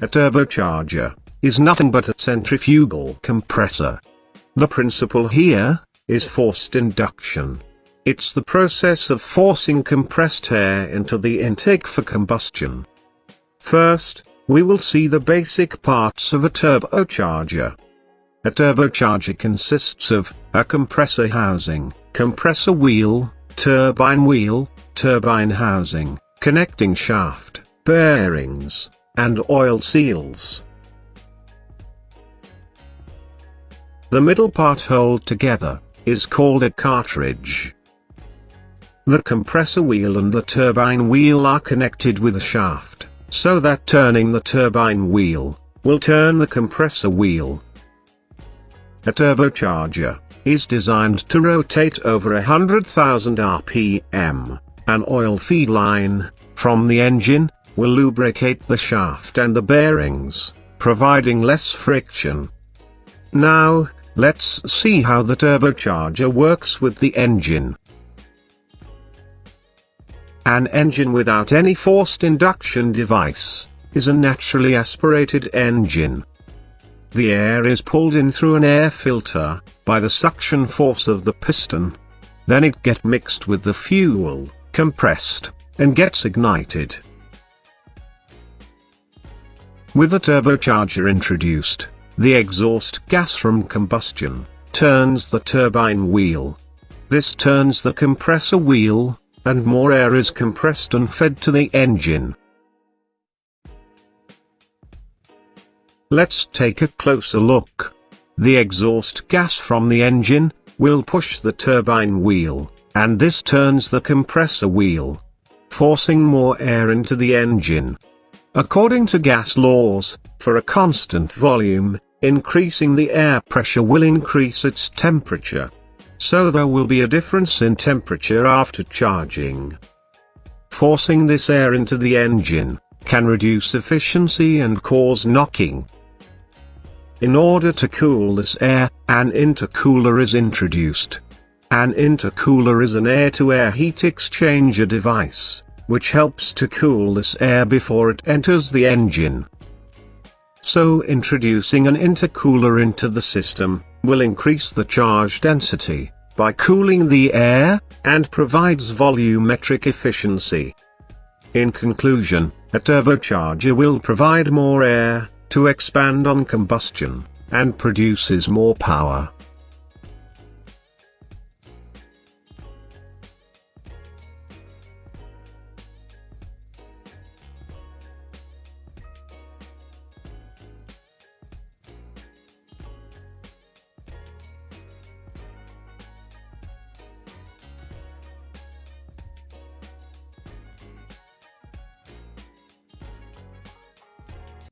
A turbocharger is nothing but a centrifugal compressor. The principle here is forced induction. It's the process of forcing compressed air into the intake for combustion. First, we will see the basic parts of a turbocharger. A turbocharger consists of a compressor housing, compressor wheel, turbine housing, connecting shaft, bearings, and oil seals. The middle part held together is called a cartridge. The compressor wheel and the turbine wheel are connected with a shaft, so that turning the turbine wheel will turn the compressor wheel. A turbocharger is designed to rotate over 100,000 RPM. An oil feed line from the engine will lubricate the shaft and the bearings, providing less friction. Now, let's see how the turbocharger works with the engine. An engine without any forced induction device is a naturally aspirated engine. The air is pulled in through an air filter by the suction force of the piston. Then it gets mixed with the fuel, compressed, and gets ignited. With the turbocharger introduced, the exhaust gas from combustion turns the turbine wheel. This turns the compressor wheel, and more air is compressed and fed to the engine. Let's take a closer look. The exhaust gas from the engine will push the turbine wheel, and this turns the compressor wheel, forcing more air into the engine. According to gas laws, for a constant volume, increasing the air pressure will increase its temperature. So there will be a difference in temperature after charging. Forcing this air into the engine can reduce efficiency and cause knocking. In order to cool this air, an intercooler is introduced. An intercooler is an air-to-air heat exchanger device, which helps to cool this air before it enters the engine. So introducing an intercooler into the system will increase the charge density by cooling the air, and provides volumetric efficiency. In conclusion, a turbocharger will provide more air to expand on combustion, and produces more power.